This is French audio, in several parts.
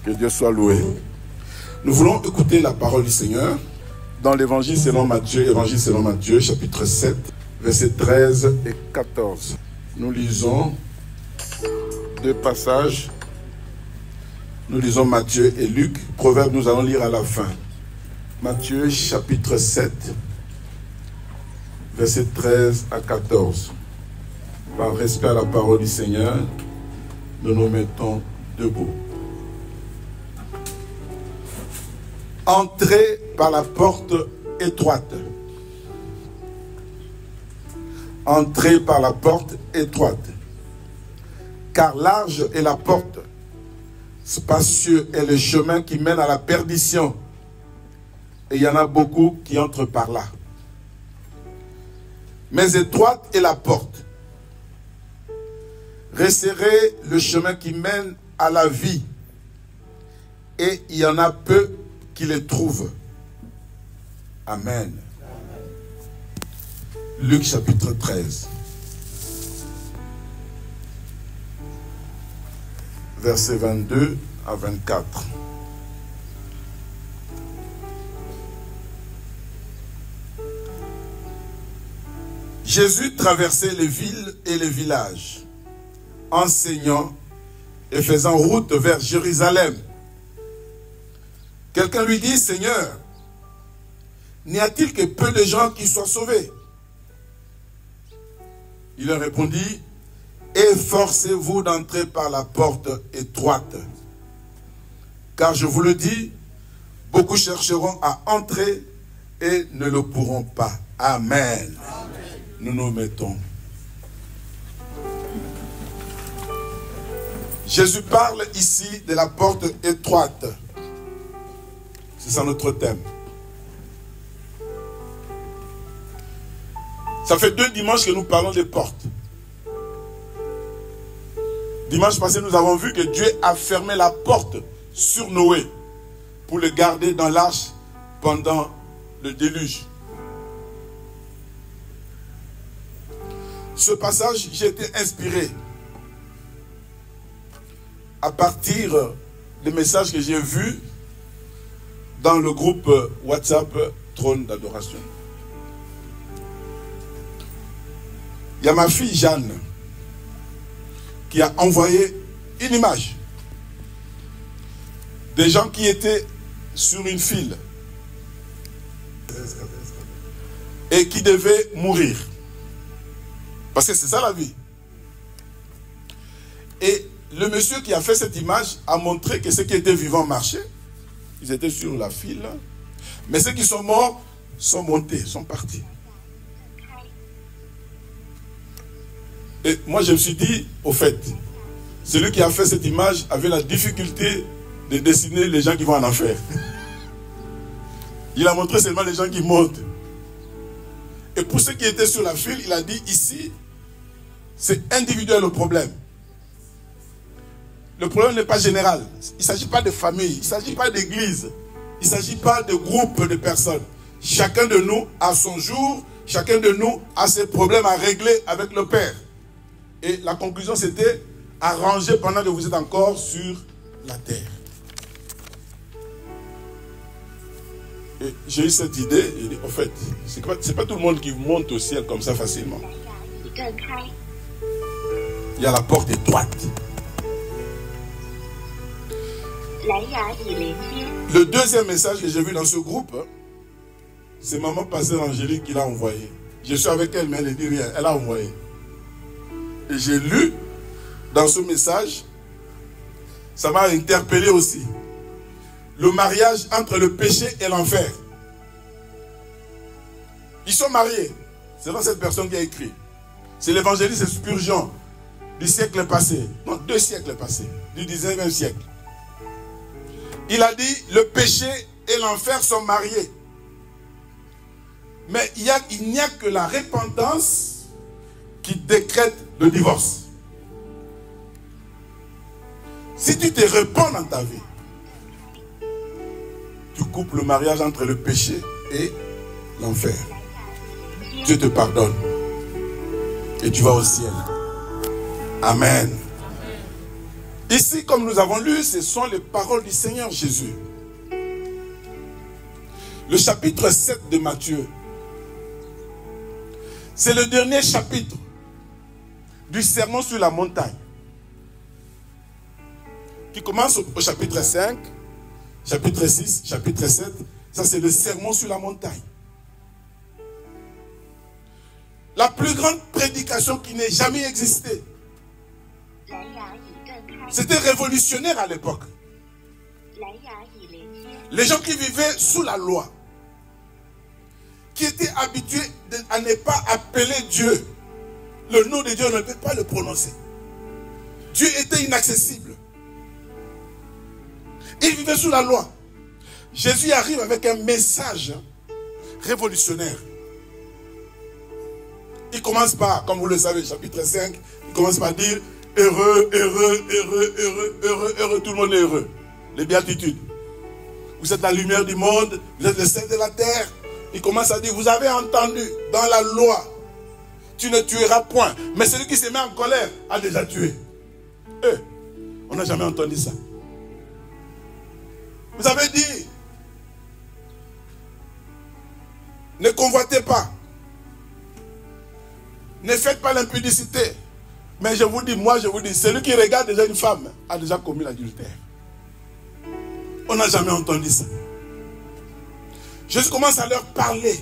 Que Dieu soit loué. Nous voulons écouter la parole du Seigneur dans l'évangile selon Matthieu, chapitre 7, versets 13 et 14. Nous lisons deux passages. Nous lisons Matthieu et Luc. Proverbe, nous allons lire à la fin. Matthieu, chapitre 7, versets 13 à 14. Par respect à la parole du Seigneur, nous nous mettons debout. Entrez par la porte étroite. Entrez par la porte étroite. Car large est la porte, spacieux est le chemin qui mène à la perdition. Et il y en a beaucoup qui entrent par là. Mais étroite est la porte. Resserrez le chemin qui mène à la vie. Et il y en a peu qui les trouvent. Amen. Luc chapitre 13. Versets 22 à 24. Jésus traversait les villes et les villages, enseignant et faisant route vers Jérusalem. Quelqu'un lui dit, Seigneur, n'y a-t-il que peu de gens qui soient sauvés? Il leur répondit, efforcez-vous d'entrer par la porte étroite. Car je vous le dis, beaucoup chercheront à entrer et ne le pourront pas. Amen. Nous nous mettons. Jésus parle ici de la porte étroite. C'est ça notre thème. Ça fait 2 dimanches que nous parlons des portes. Dimanche passé, nous avons vu que Dieu a fermé la porte sur Noé pour le garder dans l'arche pendant le déluge. Ce passage, j'ai été inspiré à partir des messages que j'ai vus dans le groupe WhatsApp Trône d'Adoration. Il y a ma fille Jeanne qui a envoyé une image des gens qui étaient sur une file et qui devaient mourir. Parce que c'est ça la vie. Et le monsieur qui a fait cette image a montré que ceux qui étaient vivants marchaient. Ils étaient sur la file. Mais ceux qui sont morts sont montés, sont partis. Et moi je me suis dit, au fait, celui qui a fait cette image avait la difficulté de dessiner les gens qui vont en enfer. Il a montré seulement les gens qui montent. Et pour ceux qui étaient sur la file, il a dit ici, c'est individuel le problème. Le problème n'est pas général. Il ne s'agit pas de famille, il ne s'agit pas d'église, il ne s'agit pas de groupe de personnes. Chacun de nous a son jour, chacun de nous a ses problèmes à régler avec le Père. Et la conclusion c'était arranger pendant que vous êtes encore sur la terre. Et j'ai eu cette idée, et en fait, c'est pas tout le monde qui monte au ciel comme ça facilement. Il y a la porte étroite. Le deuxième message que j'ai vu dans ce groupe, c'est maman pasteur Angélique qui l'a envoyé. Je suis avec elle, mais elle ne dit rien. Elle a envoyé. Et j'ai lu dans ce message, ça m'a interpellé aussi. Le mariage entre le péché et l'enfer. Ils sont mariés. C'est dans cette personne qui a écrit. C'est l'évangéliste Spurgeon du siècle passé. Non, 2 siècles passés. Du 19e siècle. Il a dit, le péché et l'enfer sont mariés. Mais il n'y a que la repentance qui décrète le divorce. Si tu te repens dans ta vie, tu coupes le mariage entre le péché et l'enfer. Dieu te pardonne. Et tu vas au ciel. Amen. Ici, comme nous avons lu, ce sont les paroles du Seigneur Jésus. Le chapitre 7 de Matthieu, c'est le dernier chapitre du sermon sur la montagne, qui commence au chapitre 5, chapitre 6, chapitre 7. Ça, c'est le sermon sur la montagne. La plus grande prédication qui n'ait jamais existé. C'était révolutionnaire à l'époque. Les gens qui vivaient sous la loi, qui étaient habitués à ne pas appeler Dieu, le nom de Dieu, on ne peut pas le prononcer. Dieu était inaccessible. Ils vivaient sous la loi. Jésus arrive avec un message révolutionnaire. Il commence par, comme vous le savez, chapitre 5, il commence par dire heureux, heureux, heureux, heureux, heureux, heureux, tout le monde est heureux. Les béatitudes. Vous êtes la lumière du monde, vous êtes le sel de la terre. Il commence à dire, vous avez entendu dans la loi, tu ne tueras point. Mais celui qui se met en colère a déjà tué. On n'a jamais entendu ça. Vous avez dit, ne convoitez pas. Ne faites pas l'impudicité. Mais je vous dis, celui qui regarde déjà une femme a déjà commis l'adultère. On n'a jamais entendu ça. Jésus commence à leur parler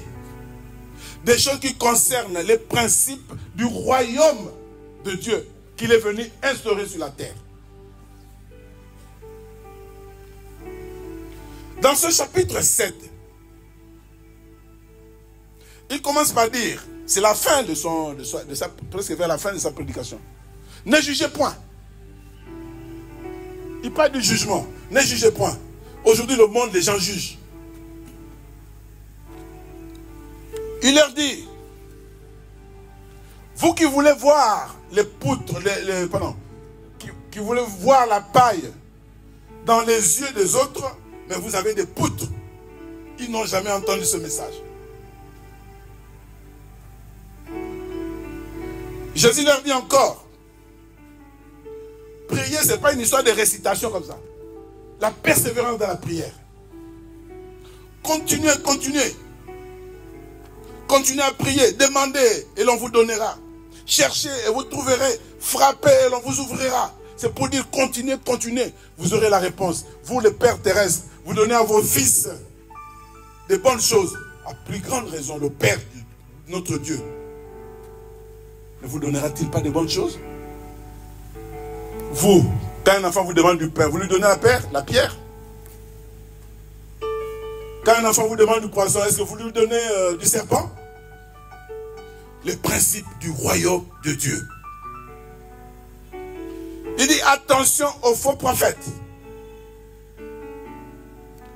des choses qui concernent les principes du royaume de Dieu qu'il est venu instaurer sur la terre. Dans ce chapitre 7, il commence par dire, c'est la fin presque vers la fin de sa prédication. Ne jugez point. Il parle du jugement. Ne jugez point. Aujourd'hui, le monde, les gens jugent. Il leur dit, vous qui voulez voir les poutres, qui voulez voir la paille dans les yeux des autres, mais vous avez des poutres. Ils n'ont jamais entendu ce message. Jésus leur dit encore, prier, ce n'est pas une histoire de récitation comme ça. La persévérance dans la prière. Continuez, continuez. Continuez à prier, demandez et l'on vous donnera. Cherchez et vous trouverez. Frappez et l'on vous ouvrira. C'est pour dire continuez, continuez. Vous aurez la réponse. Vous, le Père terrestre, vous donnez à vos fils des bonnes choses. À plus grande raison, le Père, notre Dieu, ne vous donnera-t-il pas de bonnes choses? Vous, quand un enfant vous demande du pain, vous lui donnez la pierre? Quand un enfant vous demande du poisson, est-ce que vous lui donnez du serpent? Le principe du royaume de Dieu. Il dit attention aux faux prophètes.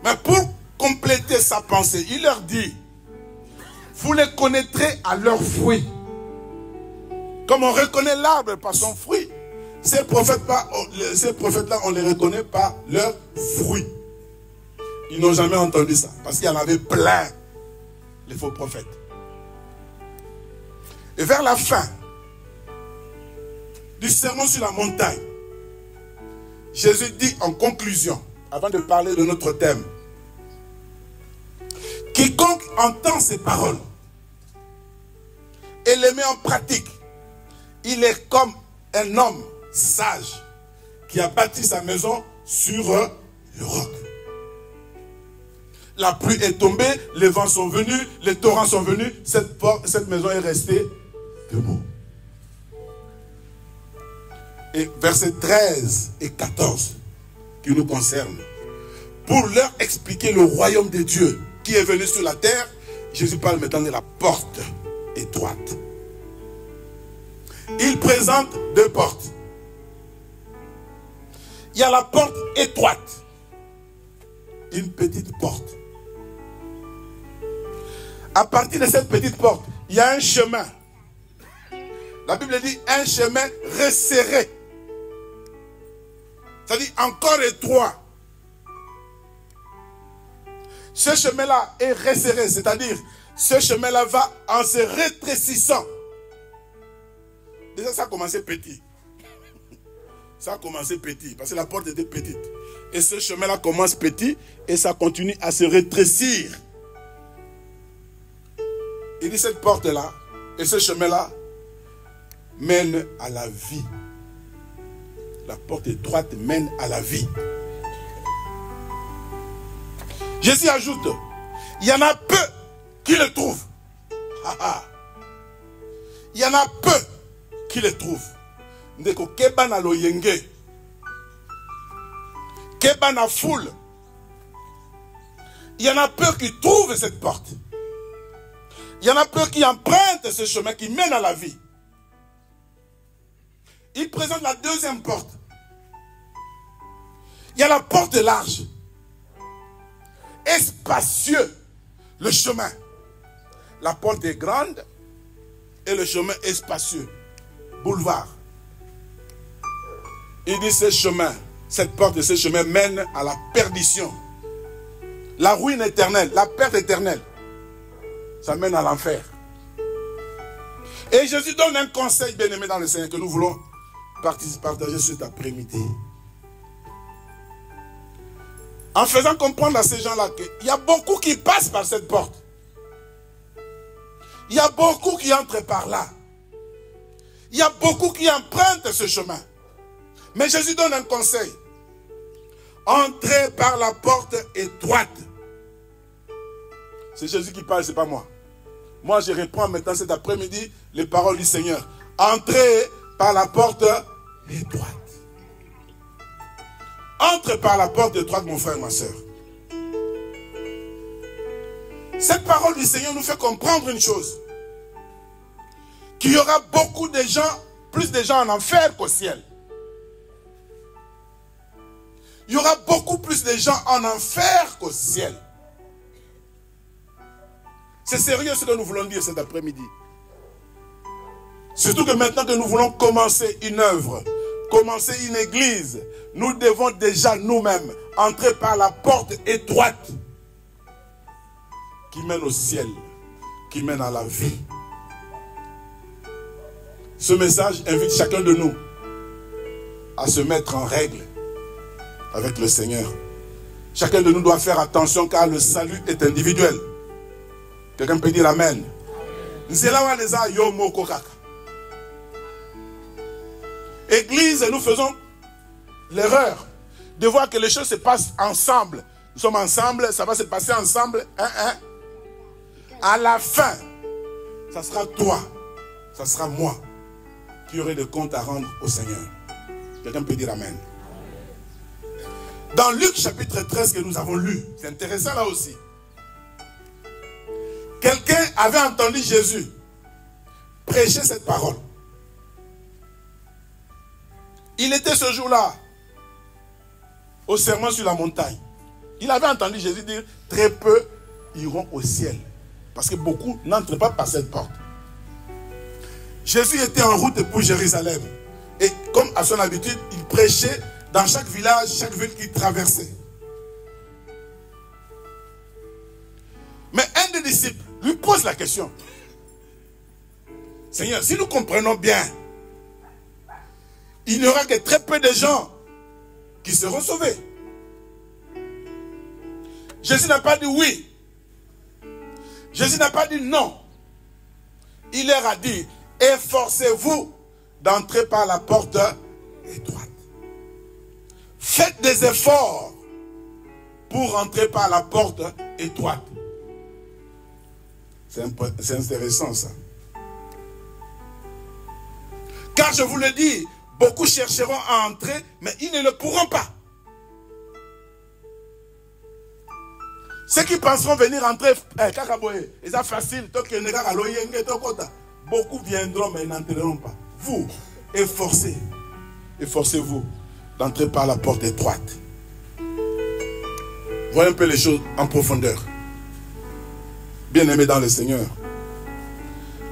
Mais pour compléter sa pensée, il leur dit, vous les connaîtrez à leurs fruits. Comme on reconnaît l'arbre par son fruit, ces prophètes-là, on les reconnaît par leurs fruits. Ils n'ont jamais entendu ça, parce qu'il y en avait plein, les faux prophètes. Et vers la fin du sermon sur la montagne, Jésus dit en conclusion, avant de parler de notre thème, quiconque entend ces paroles et les met en pratique, il est comme un homme sage qui a bâti sa maison sur le roc. La pluie est tombée, les vents sont venus, les torrents sont venus, cette maison est restée debout. Et versets 13 et 14 qui nous concernent, pour leur expliquer le royaume de Dieu qui est venu sur la terre, Jésus parle maintenant de la porte étroite. Il présente deux portes. Il y a la porte étroite, une petite porte. À partir de cette petite porte, il y a un chemin. La Bible dit un chemin resserré. C'est-à-dire encore étroit. Ce chemin-là est resserré, c'est-à-dire ce chemin-là va en se rétrécissant. Déjà, ça a commencé petit. Ça a commencé petit, parce que la porte était petite. Et ce chemin-là commence petit, et ça continue à se rétrécir. Il dit cette porte-là, et ce chemin-là, mène à la vie. La porte étroite mène à la vie. Jésus ajoute, il y en a peu qui le trouvent. Il y en a peu qui le trouvent. Ndeko keba na loyenge. Keba na foule. Il y en a peu qui trouvent cette porte. Il y en a peu qui empruntent ce chemin qui mène à la vie. Il présente la deuxième porte. Il y a la porte large. Espacieux. Le chemin. La porte est grande et le chemin est spacieux. Boulevard. Il dit ce chemin, cette porte de ce chemin mène à la perdition. La ruine éternelle, la perte éternelle. Ça mène à l'enfer. Et Jésus donne un conseil bien aimé dans le Seigneur que nous voulons partager cet après-midi. En faisant comprendre à ces gens-là qu'il y a beaucoup qui passent par cette porte. Il y a beaucoup qui entrent par là. Il y a beaucoup qui empruntent ce chemin. Mais Jésus donne un conseil. Entrez par la porte étroite. C'est Jésus qui parle, ce n'est pas moi. Moi, je reprends maintenant cet après-midi les paroles du Seigneur. Entrez par la porte étroite. Entre par la porte étroite, mon frère, ma soeur. Cette parole du Seigneur nous fait comprendre une chose. Qu'il y aura beaucoup de gens, plus de gens en enfer qu'au ciel. Il y aura beaucoup plus de gens en enfer qu'au ciel. C'est sérieux ce que nous voulons dire cet après-midi. Surtout que maintenant que nous voulons commencer une œuvre, commencer une église, nous devons déjà nous-mêmes entrer par la porte étroite qui mène au ciel, qui mène à la vie. Ce message invite chacun de nous à se mettre en règle avec le Seigneur. Chacun de nous doit faire attention car le salut est individuel. Quelqu'un peut dire Amen. Église, nous faisons l'erreur de voir que les choses se passent ensemble. Nous sommes ensemble, ça va se passer ensemble. À la fin, ça sera toi, ça sera moi qui aurai des comptes à rendre au Seigneur. Quelqu'un peut dire Amen. Dans Luc chapitre 13 que nous avons lu, c'est intéressant là aussi. Quelqu'un avait entendu Jésus prêcher cette parole. Il était ce jour-là au serment sur la montagne. Il avait entendu Jésus dire très peu iront au ciel. Parce que beaucoup n'entrent pas par cette porte. Jésus était en route pour Jérusalem. Et comme à son habitude, il prêchait dans chaque village, chaque ville qu'il traversait. Mais un des disciples lui pose la question. Seigneur, si nous comprenons bien, il n'y aura que très peu de gens qui seront sauvés. Jésus n'a pas dit oui. Jésus n'a pas dit non. Il leur a dit, efforcez-vous d'entrer par la porte étroite. Faites des efforts pour entrer par la porte étroite. C'est intéressant ça. Car je vous le dis, beaucoup chercheront à entrer, mais ils ne le pourront pas. Ceux qui penseront venir entrer, c'est facile, beaucoup viendront, mais ils n'entreront pas. Vous, efforcez-vous d'entrer par la porte étroite. Voyez un peu les choses en profondeur. Bien-aimés dans le Seigneur,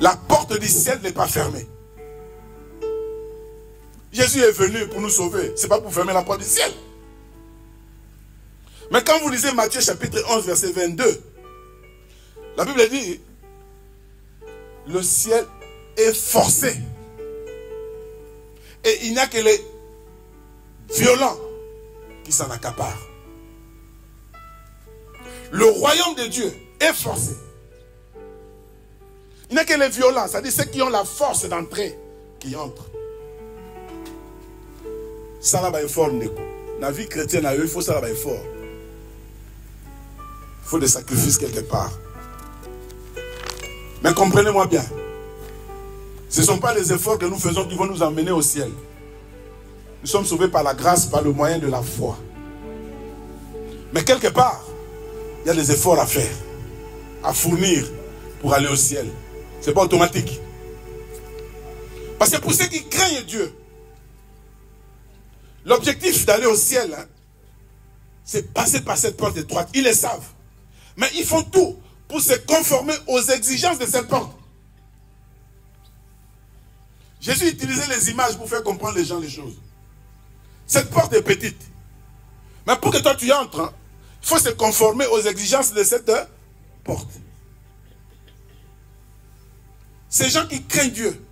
la porte du ciel n'est pas fermée. Jésus est venu pour nous sauver. Ce n'est pas pour fermer la porte du ciel. Mais quand vous lisez Matthieu chapitre 11 verset 22, la Bible dit, le ciel est forcé. Et il n'y a que les violents qui s'en accaparent. Le royaume de Dieu est forcé. Il n'y a que les violents, c'est-à-dire ceux qui ont la force d'entrer, qui entrent. Ça va être fort, Neko. Dans la vie chrétienne, il faut ça va être fort. Il faut des sacrifices quelque part. Mais comprenez-moi bien. Ce ne sont pas les efforts que nous faisons qui vont nous emmener au ciel. Nous sommes sauvés par la grâce, par le moyen de la foi. Mais quelque part, il y a des efforts à faire, à fournir pour aller au ciel. Ce n'est pas automatique. Parce que pour ceux qui craignent Dieu, l'objectif d'aller au ciel, hein, c'est passer par cette porte étroite. Ils le savent. Mais ils font tout pour se conformer aux exigences de cette porte. Jésus utilisait les images pour faire comprendre les gens les choses. Cette porte est petite. Mais pour que toi tu y entres, hein, il faut se conformer aux exigences de cette porte. Ces gens qui craignent Dieu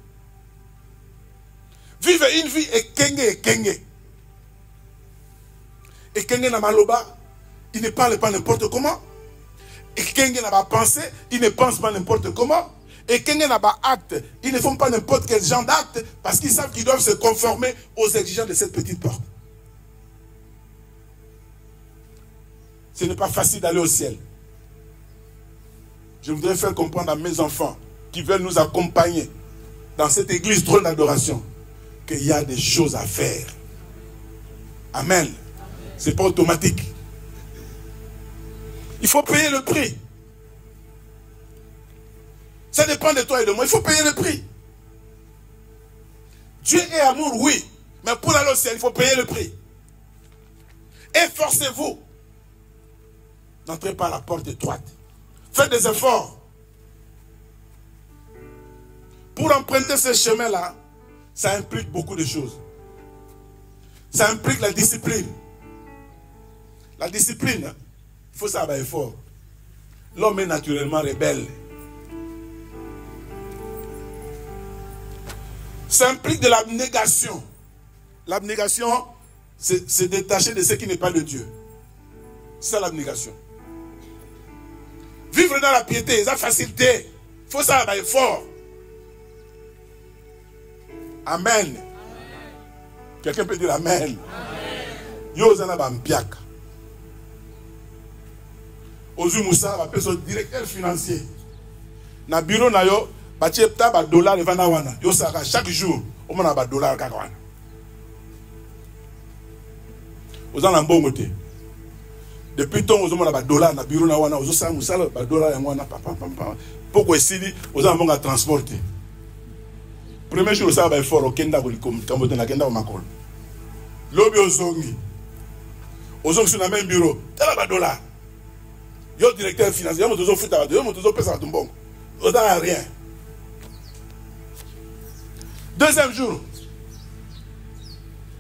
vivent une vie ekenge. Ekenge na maloba, il ne parle pas n'importe comment. Ekenge na ba pensée, il ne pense pas n'importe comment. Ekenge na ba acte, ils ne font pas n'importe quel genre d'acte parce qu'ils savent qu'ils doivent se conformer aux exigences de cette petite porte. Ce n'est pas facile d'aller au ciel. Je voudrais faire comprendre à mes enfants qui veulent nous accompagner dans cette église trône d'adoration qu'il y a des choses à faire. Amen. Ce n'est pas automatique. Il faut payer le prix. Ça dépend de toi et de moi. Il faut payer le prix. Dieu est amour, oui. Mais pour aller au ciel, il faut payer le prix. Efforcez-vous. N'entrez pas à la porte étroite. Faites des efforts. Pour emprunter ce chemin-là, ça implique beaucoup de choses. Ça implique la discipline. La discipline, il faut savoir effort. L'homme est naturellement rebelle. Ça implique de l'abnégation. L'abnégation, c'est se détacher de ce qui n'est pas de Dieu. C'est ça l'abnégation. Vivre dans la piété, c'est la facilité. Il faut savoir effort. Amen. Quelqu'un peut dire Amen. Yo zana bampiaka. Ozu Moussa va faire son directeur financier. Na bureau na yo, batie ta ba dollar evana wana. Yo saka chaque jour, o mona ba dollar kaka wana. Ozana mbongo te. Depuis ton ozo mona ba dollar na bureau na wana, ozo sa Moussa ba dollar ya wana papa. Pourquoi esili ozana mbongo a transporter. Premier jour, ça va être fort au Kenda, comme na Kenda au Makol. Lobby au Zongi. Au Zongi sur le même bureau. T'as la dollar. Yo directeur financier, yo motozo futa, yo motozo pesa à ton bon. On n'a rien. Deuxième jour.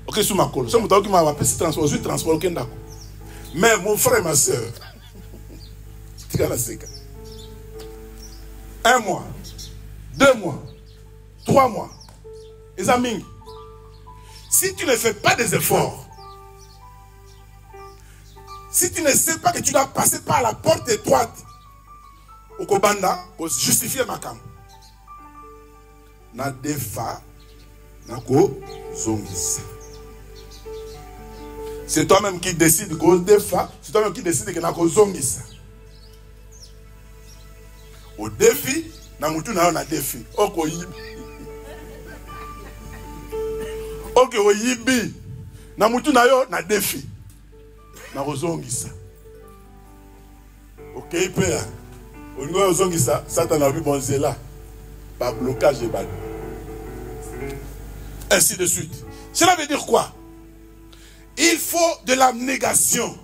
Ok, sur Makol. C'est mon temps qui m'a appelé transport, je transport au Kenda. Mais mon frère et ma soeur. Un mois. 2 mois. 3 mois. Les amis, si tu ne fais pas des efforts, si tu ne sais pas que tu dois passer par la porte étroite, au Kobanda, pour justifier ma cam, na defa, na ko zongisa. C'est toi-même qui décide que defa, c'est toi-même qui décide que na ko zongisa. Au défi, na mutu na na défi. Oko yibi. Ok, oyibi. Na mutu na yo na défi. Na kozongisa. Ok, père. Olingo ozongisa, Satan a vu bonzela. Par blocage de balle. Ainsi de suite. Cela veut dire quoi? Il faut de l'abnégation.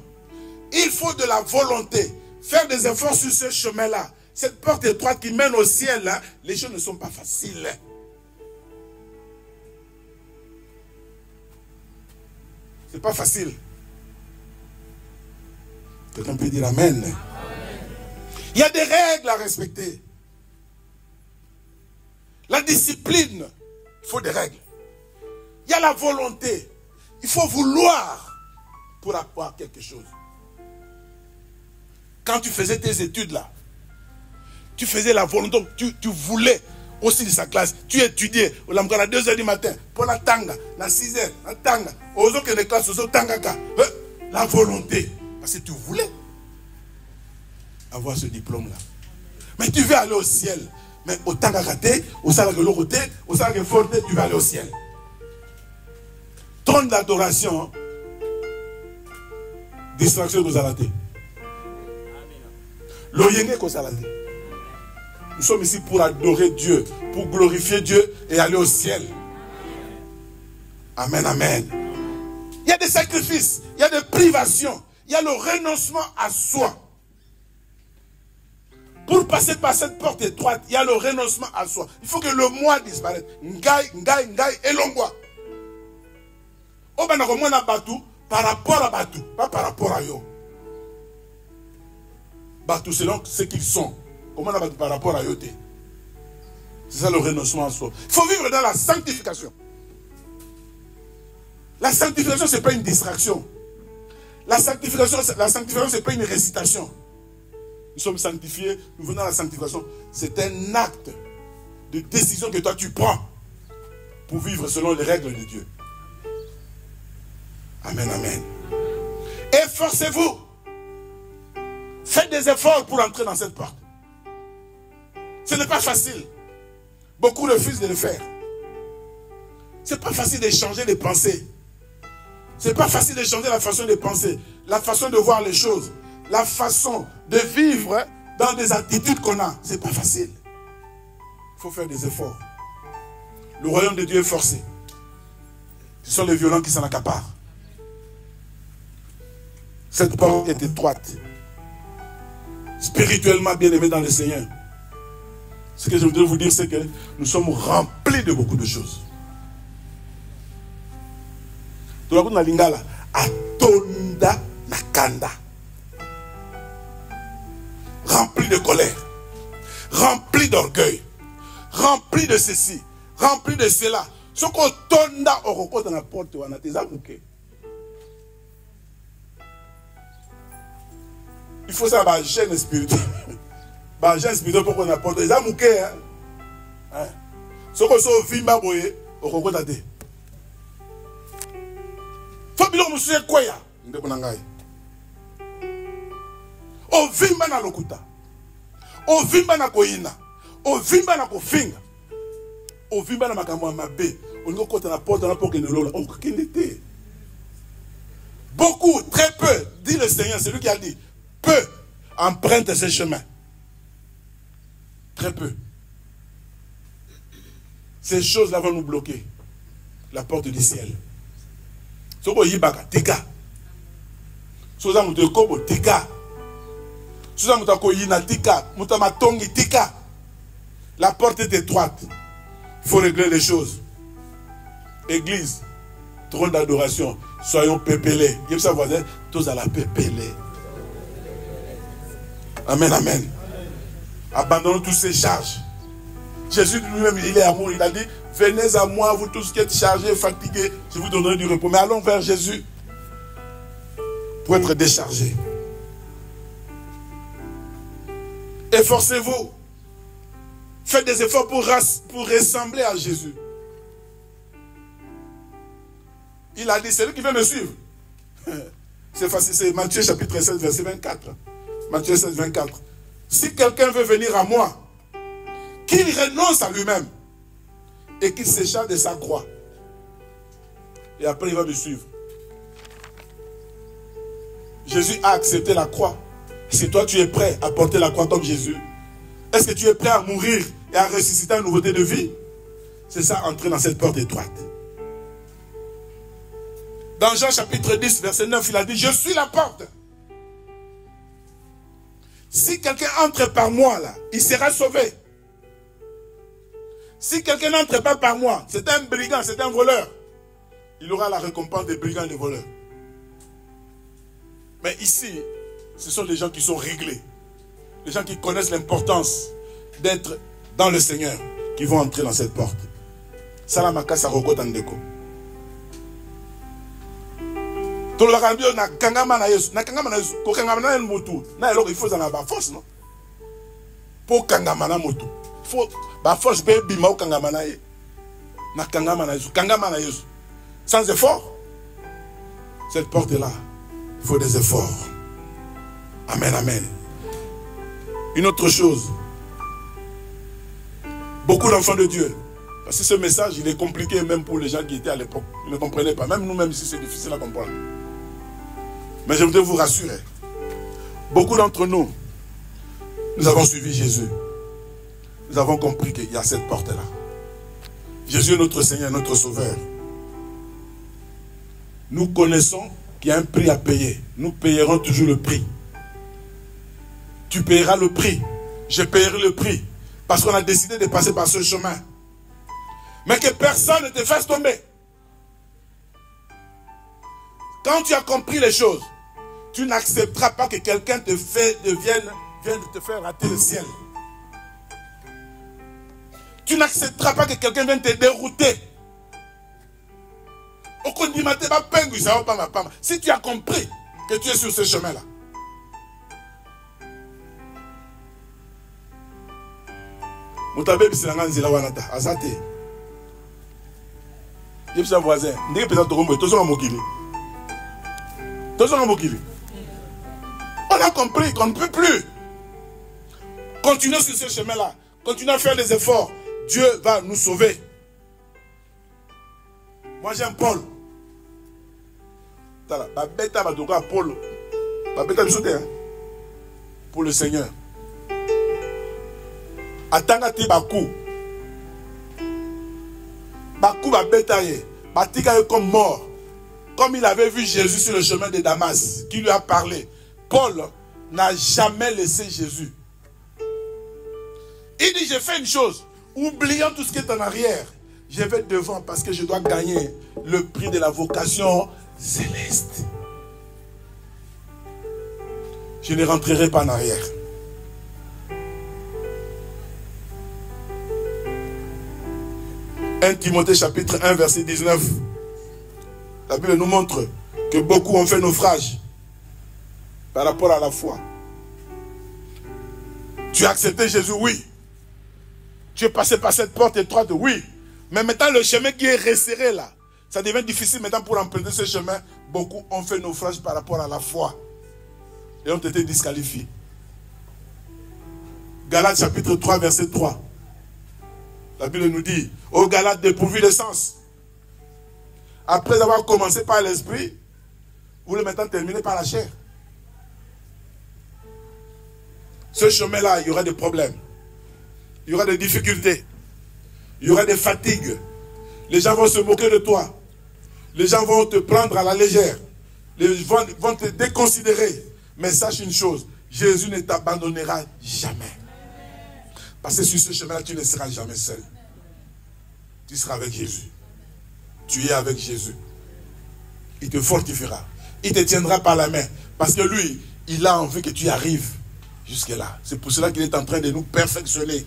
Il faut de la volonté. Faire des efforts sur ce chemin-là. Cette porte étroite qui mène au ciel, là, les choses ne sont pas faciles. C'est pas facile. Quelqu'un peut dire Amen. Amen. Il y a des règles à respecter. La discipline, il faut des règles. Il y a la volonté. Il faut vouloir pour avoir quelque chose. Quand tu faisais tes études là, tu faisais la volonté, tu voulais aussi de sa classe. Tu étudiais à 2h du matin, pour la tanga, à 6h, la tanga, aux autres classes, aux autres tangaka. La volonté. Parce que tu voulais avoir ce diplôme-là. Mais tu veux aller au ciel. Mais au tangaka, au salaire de l'autre, au salaire de forte, tu vas aller au ciel. Trône d'adoration, distraction de Zalaté. L'oyenge ko Zalaté. Nous sommes ici pour adorer Dieu, pour glorifier Dieu et aller au ciel. Amen, amen. Il y a des sacrifices, il y a des privations, il y a le renoncement à soi. Pour passer par cette porte étroite, il y a le renoncement à soi. Il faut que le moi disparaisse. Ngai, ngai, ngai, et l'ongwa. Par rapport à Batou, pas par rapport à Yo. Batou, selon ce qu'ils sont. Comment on a par rapport à Yoté? C'est ça le renoncement à soi. Il faut vivre dans la sanctification. La sanctification, ce n'est pas une distraction. La sanctification, ce n'est pas une récitation. Nous sommes sanctifiés, nous venons à la sanctification. C'est un acte de décision que toi tu prends pour vivre selon les règles de Dieu. Amen, amen. Efforcez-vous. Faites des efforts pour entrer dans cette porte. Ce n'est pas facile. Beaucoup refusent de le faire. Ce n'est pas facile de changer les pensées. Ce n'est pas facile de changer la façon de penser, la façon de voir les choses, la façon de vivre dans des attitudes qu'on a. Ce n'est pas facile. Il faut faire des efforts. Le royaume de Dieu est forcé. Ce sont les violents qui s'en accaparent. Cette porte est étroite. Spirituellement bien aimé dans le Seigneur. Ce que je voudrais vous dire, c'est que nous sommes remplis de beaucoup de choses. Atonda nakanda. Rempli de colère, rempli d'orgueil, rempli de ceci, rempli de cela. Ce qu'on tonda oroko dans la porte, on a des amouqués. Il faut ça, bah, gêne spirituelle. Bah, gêne spirituelle pour qu'on apporte des amouqués. Ce qu'on soit au film, oroko dans des. Faut bien que je quoi ya. O vimba na lokuta, o vimba na koina, o vimba na kofinga, o vimba na makambo mabe, on ngo kota na porte na porte de l'eau, on kindete. Beaucoup, très peu, dit le Seigneur, c'est lui qui a dit, peu empruntent ces chemins. Très peu. Ces choses-là vont nous bloquer la porte du ciel. Soko yibaka tika. Soza muto kobo tika. Soza muto koyina tika, muto matongi tika. La porte est étroite. Il faut régler les choses. Église, trône d'adoration, soyons pépélés. Il y a ça voisin, tous à la pépélée. Amen, amen. Abandonnons toutes ces charges. Jésus lui-même, il est amour. Il a dit, venez à moi, vous tous qui êtes chargés, fatigués, je vous donnerai du repos. Mais allons vers Jésus pour être déchargés. Efforcez-vous. Faites des efforts pour ressembler à Jésus. Il a dit, c'est lui qui veut me suivre. C'est facile, c'est Matthieu chapitre 16, verset 24. Matthieu 16, 24. Si quelqu'un veut venir à moi, qu'il renonce à lui-même et qu'il s'échappe de sa croix. Et après, il va me suivre. Jésus a accepté la croix. Si toi, tu es prêt à porter la croix comme Jésus, est-ce que tu es prêt à mourir et à ressusciter une nouveauté de vie? C'est ça, entrer dans cette porte étroite. Dans Jean chapitre 10, verset 9, il a dit, je suis la porte. Si quelqu'un entre par moi, là, il sera sauvé. Si quelqu'un n'entre pas par moi, c'est un brigand, c'est un voleur, il aura la récompense des brigands et des voleurs. Mais ici, ce sont les gens qui sont réglés. Les gens qui connaissent l'importance d'être dans le Seigneur, qui vont entrer dans cette porte. Salamaka Saroko Tandeko. Tout le radio na kangama na Yesu, na kangama na Yesu, ko kangama na motu. Na alors il faut ça na ba force non. Pour kangama na motu. Il faut ba force be bima o kangama na ye. Na kangama na Yesu, kangama na Yesu. Sans effort. Cette porte là, il faut des efforts. Amen, amen. Une autre chose. Beaucoup d'enfants de Dieu. Parce que ce message, il est compliqué même pour les gens qui étaient à l'époque. Ils ne comprenaient pas. Même nous-mêmes ici, c'est difficile à comprendre. Mais je voudrais vous rassurer. Beaucoup d'entre nous, nous avons suivi Jésus. Nous avons compris qu'il y a cette porte-là. Jésus est notre Seigneur, notre Sauveur. Nous connaissons qu'il y a un prix à payer. Nous payerons toujours le prix. Tu payeras le prix. Je payerai le prix. Parce qu'on a décidé de passer par ce chemin. Mais que personne ne te fasse tomber. Quand tu as compris les choses, tu n'accepteras pas que quelqu'un vienne te faire rater le ciel. Tu n'accepteras pas que quelqu'un vienne te dérouter. Si tu as compris que tu es sur ce chemin-là, voisin, on a compris qu'on ne peut plus continuer sur ce chemin-là, continuer à faire des efforts. Dieu va nous sauver. Moi j'aime Paul. Pour le Seigneur. Atangati Bakou. Bakou va bétailler. Batika est comme mort. Comme il avait vu Jésus sur le chemin de Damas, qui lui a parlé. Paul n'a jamais laissé Jésus. Il dit, j'ai fait une chose. Oubliant tout ce qui est en arrière. Je vais devant parce que je dois gagner le prix de la vocation céleste. Je ne rentrerai pas en arrière. « 1 Timothée chapitre 1 verset 19. La Bible nous montre que beaucoup ont fait naufrage par rapport à la foi. Tu as accepté Jésus, oui. Tu es passé par cette porte étroite, oui. Mais maintenant le chemin qui est resserré là, ça devient difficile maintenant pour emprunter ce chemin. Beaucoup ont fait naufrage par rapport à la foi et ont été disqualifiés. Galates chapitre 3 verset 3. La Bible nous dit, ô Galates dépourvus de sens, après avoir commencé par l'esprit, vous voulez maintenant terminer par la chair. Ce chemin-là, il y aura des problèmes. Il y aura des difficultés. Il y aura des fatigues. Les gens vont se moquer de toi. Les gens vont te prendre à la légère. Les gens vont te déconsidérer. Mais sache une chose, Jésus ne t'abandonnera jamais. Parce que sur ce chemin-là, tu ne seras jamais seul. Tu seras avec Jésus. Tu es avec Jésus. Il te fortifiera. Il te tiendra par la main. Parce que lui, il a envie que tu arrives jusque-là. C'est pour cela qu'il est en train de nous perfectionner.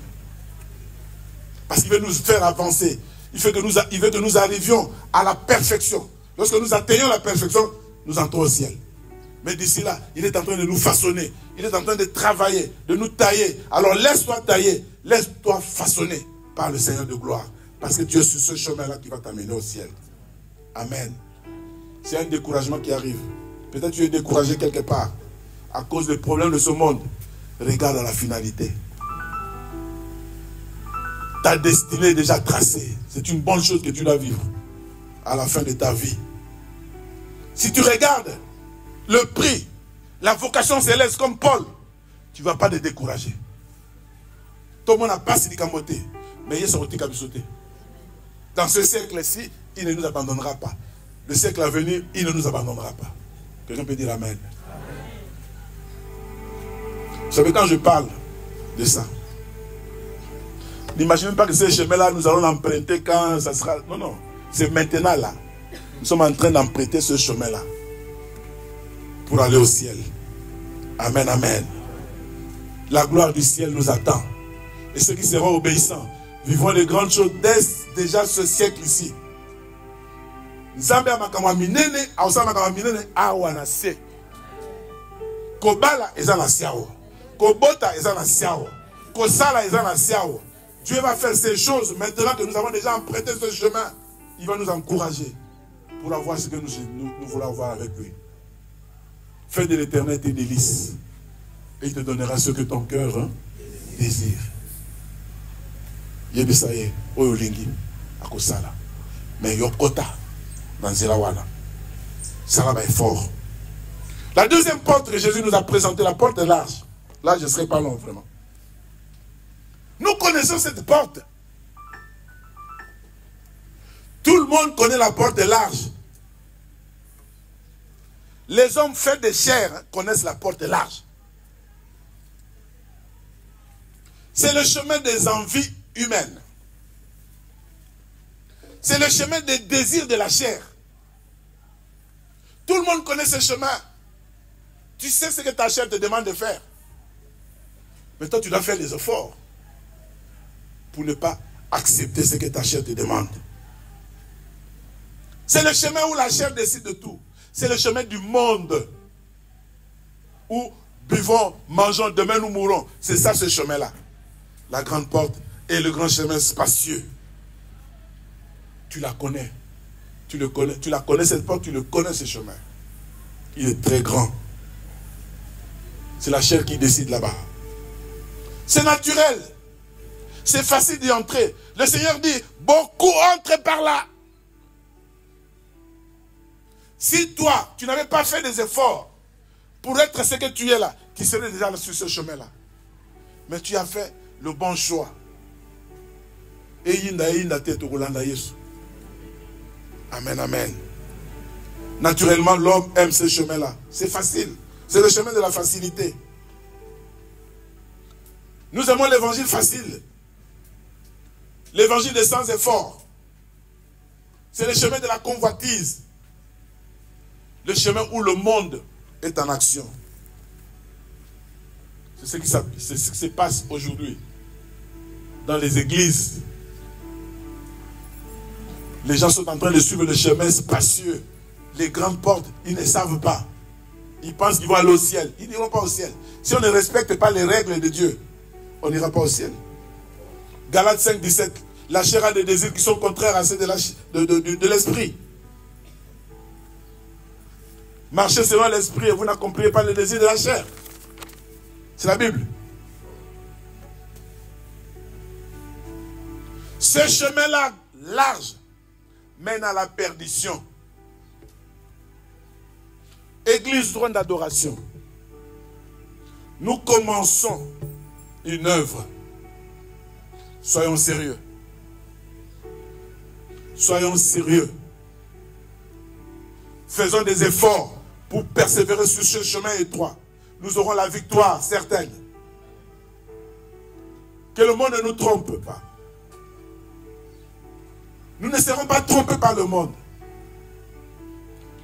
Parce qu'il veut nous faire avancer. Il veut que nous arrivions à la perfection. Lorsque nous atteignons la perfection, nous entrons au ciel. Mais d'ici là, il est en train de nous façonner. Il est en train de travailler, de nous tailler. Alors laisse-toi tailler, laisse-toi façonner par le Seigneur de gloire. Parce que tu es sur ce chemin-là qui va t'amener au ciel. Amen. C'est un découragement qui arrive. Peut-être tu es découragé quelque part à cause des problèmes de ce monde. Regarde à la finalité. Ta destinée est déjà tracée. C'est une bonne chose que tu dois vivre à la fin de ta vie. Si tu regardes le prix, la vocation céleste comme Paul, tu ne vas pas te décourager. Tout le monde n'a pas si camoté, mais il est sorti comme sauté. Dans ce siècle-ci, il ne nous abandonnera pas. Le siècle à venir, il ne nous abandonnera pas. Quelqu'un peut dire Amen. Vous savez, quand je parle de ça, n'imaginez pas que ce chemin-là, nous allons l'emprunter quand ça sera... Non, non. C'est maintenant là. Nous sommes en train d'emprunter ce chemin-là pour aller au ciel. Amen, amen. La gloire du ciel nous attend. Et ceux qui seront obéissants vivront les grandes choses dès déjà ce siècle ici. Nzambe ya makamwa minene, aosa makamwa minene, awa na se. Kobala eza na siawo. Kobota eza na siawo. Kosala eza na siawo. Dieu va faire ces choses maintenant que nous avons déjà emprunté ce chemin. Il va nous encourager pour avoir ce que nous voulons avoir avec lui. Fais de l'éternel tes délices. Et il te donnera ce que ton cœur désire. Yebisaye, oyolingi, akosala. Mais yokota, dans Zelawana. Ça va être fort. La deuxième porte que Jésus nous a présentée, la porte est large. Là, je ne serai pas long, vraiment. Nous connaissons cette porte. Tout le monde connaît la porte large. Les hommes faits de chair connaissent la porte large. C'est le chemin des envies humaines. C'est le chemin des désirs de la chair. Tout le monde connaît ce chemin. Tu sais ce que ta chair te demande de faire. Mais toi, tu dois faire des efforts pour ne pas accepter ce que ta chair te demande. C'est le chemin où la chair décide de tout. C'est le chemin du monde. Où buvons, mangeons, demain nous mourrons. C'est ça ce chemin-là. La grande porte et le grand chemin spacieux. Tu la connais. Tu le connais. Tu la connais cette porte, tu le connais ce chemin. Il est très grand. C'est la chair qui décide là-bas. C'est naturel. C'est facile d'y entrer. Le Seigneur dit, beaucoup entrent par là. Si toi, tu n'avais pas fait des efforts pour être ce que tu es là, tu serais déjà sur ce chemin-là. Mais tu as fait le bon choix. Amen, amen. Naturellement, l'homme aime ce chemin-là. C'est facile. C'est le chemin de la facilité. Nous aimons l'évangile facile. L'évangile des sans effort. C'est le chemin de la convoitise. Le chemin où le monde est en action. C'est ce qui se passe aujourd'hui dans les églises. Les gens sont en train de suivre le chemin spacieux. Les grandes portes, ils ne savent pas. Ils pensent qu'ils vont aller au ciel. Ils n'iront pas au ciel. Si on ne respecte pas les règles de Dieu, on n'ira pas au ciel. Galates 5, 17. La chair a des désirs qui sont contraires à ceux de l'esprit. Marchez selon l'esprit et vous n'accomplirez pas les désirs de la chair. C'est la Bible. Ce chemin-là, large, mène à la perdition. Église droit d'adoration. Nous commençons une œuvre. Soyons sérieux. Soyons sérieux. Faisons des efforts pour persévérer sur ce chemin étroit. Nous aurons la victoire certaine. Que le monde ne nous trompe pas. Nous ne serons pas trompés par le monde.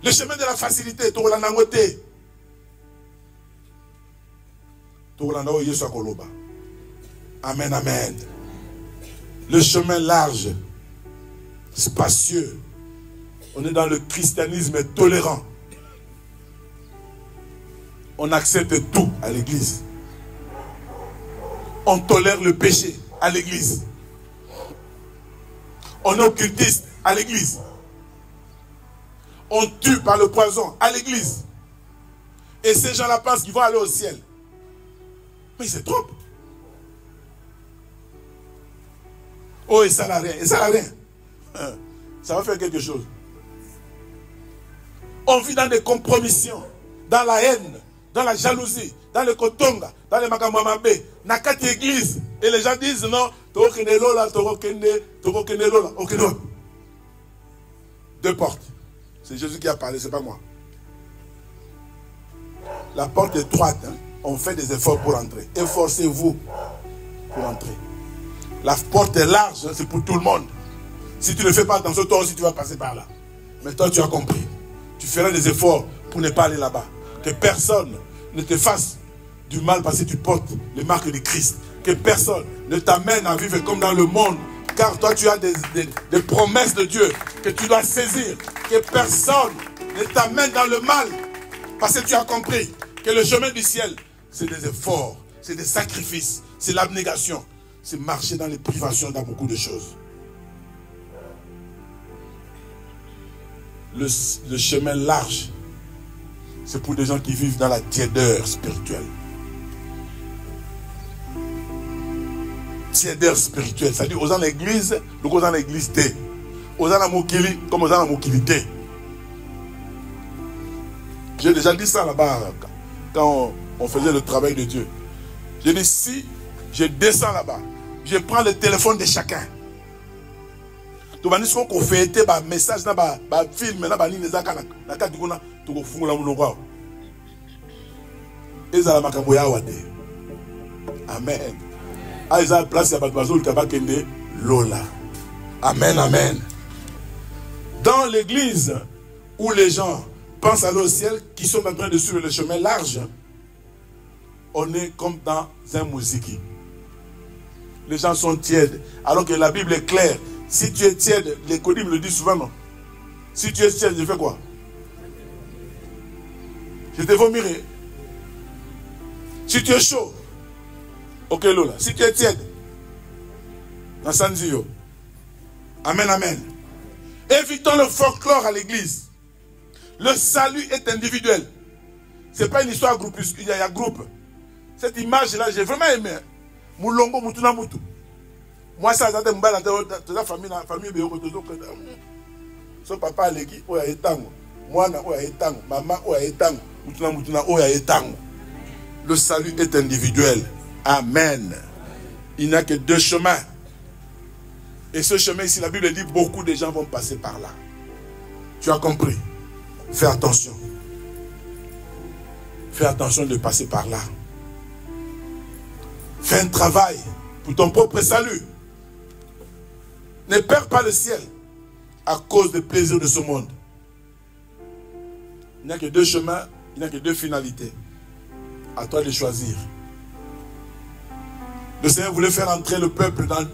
Le chemin de la facilité, amen, amen. Le chemin large, spacieux. On est dans le christianisme tolérant. On accepte tout à l'église. On tolère le péché à l'église. On est occultiste à l'église. On tue par le poison à l'église. Et ces gens-là pensent qu'ils vont aller au ciel. Mais ils se trompent. Oh, et ça n'a rien. Et ça n'a rien. Ça va faire quelque chose. On vit dans des compromissions, dans la haine, dans la jalousie, dans le kotonga, dans le makamamabé, dans quatre églises. Et les gens disent non, deux portes. C'est Jésus qui a parlé, c'est pas moi. La porte est étroite, hein. On fait des efforts pour entrer. Efforcez-vous pour entrer. La porte est large, hein, c'est pour tout le monde. Si tu ne fais pas attention, toi aussi tu vas passer par là. Mais toi tu as compris. Tu feras des efforts pour ne pas aller là-bas. Que personne ne te fasse du mal parce que tu portes les marques de Christ. Que personne ne t'amène à vivre comme dans le monde Car toi, tu as des promesses de Dieu que tu dois saisir. Que personne ne t'amène dans le mal. Parce que tu as compris que le chemin du ciel, c'est des efforts, c'est des sacrifices, c'est l'abnégation. C'est marcher dans les privations, dans beaucoup de choses. Le chemin large, c'est pour des gens qui vivent dans la tiédeur spirituelle. Tiédeur spirituelle, c'est-à-dire aux gens de l'église, donc aux gens de l'église T. Aux gens de Mokili, comme aux gens de Mokilité. J'ai déjà dit ça là-bas, quand on faisait le travail de Dieu. J'ai dit, si je descends là-bas, je prends le téléphone de chacun. Tu vas dire qu'on fait un message, un film, un film, amen. Amen, amen. Dans l'église où les gens pensent aller au ciel, qui sont en train de suivre le chemin large, on est comme dans un mousiki. Les gens sont tièdes, alors que la Bible est claire. Si tu es tiède, les codimes le disent souvent, non? Si tu es tiède, je fais quoi? Je te vomirai. Si tu es chaud, ok Lola. Si tu es tiède, Nasanzio. Amen, amen. Évitons le folklore à l'église. Le salut est individuel. Ce n'est pas une histoire groupuscule, il y a groupe. Cette image-là, j'ai vraiment aimé. Moulongo, Moutuna, Moutou. Moi, ça, c'est la famille, son papa, l'équipe, oya etango. Moi, oya etango. Maman, oya etango. Moutuna, oya etango. Le salut est individuel. Amen. Il n'y a que deux chemins. Et ce chemin ici, la Bible dit, beaucoup de gens vont passer par là. Tu as compris? Fais attention. Fais attention de passer par là. Fais un travail pour ton propre salut. Ne perds pas le ciel à cause des plaisirs de ce monde. Il n'y a que deux chemins, il n'y a que deux finalités. À toi de choisir. Le Seigneur voulait faire entrer le peuple dans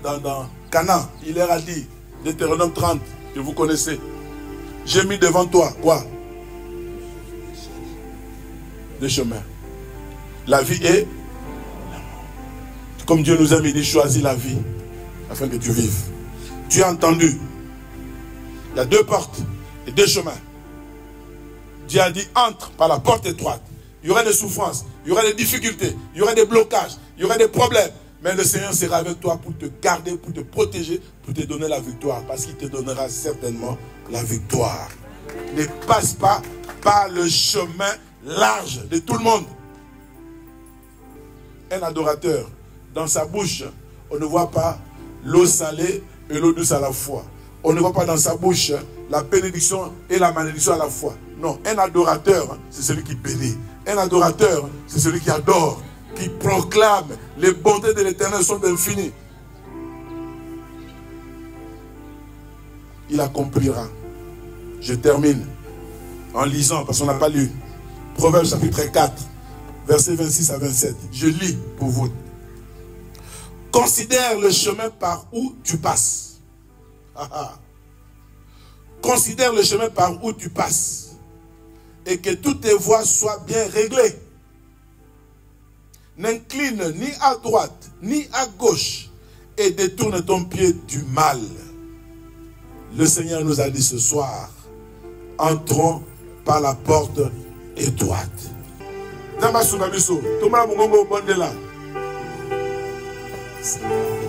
Canaan. Il leur a dit, Deutéronome 30, que vous connaissez. J'ai mis devant toi, quoi? Deux chemins. La vie est, comme Dieu nous a mis, il dit, choisis la vie, afin que tu vives. Tu as entendu. Il y a deux portes et deux chemins. Dieu a dit, entre par la porte étroite. Il y aura des souffrances, il y aura des difficultés, il y aura des blocages, il y aura des problèmes. Mais le Seigneur sera avec toi pour te garder, pour te protéger, pour te donner la victoire. Parce qu'il te donnera certainement la victoire. Ne passe pas par le chemin large de tout le monde. Un adorateur, dans sa bouche, on ne voit pas l'eau salée et l'eau douce à la fois. On ne voit pas dans sa bouche la bénédiction et la malédiction à la fois. Non, un adorateur, c'est celui qui bénit. Un adorateur, c'est celui qui adore, qui proclame les bontés de l'Éternel sont infinies. Il accomplira. Je termine en lisant, parce qu'on n'a pas lu. Proverbes chapitre 4, versets 26 à 27. Je lis pour vous. Considère le chemin par où tu passes. Considère le chemin par où tu passes. Et que toutes tes voies soient bien réglées. N'incline ni à droite, ni à gauche. Et détourne ton pied du mal. Le Seigneur nous a dit ce soir, entrons par la porte étroite. Seigneur,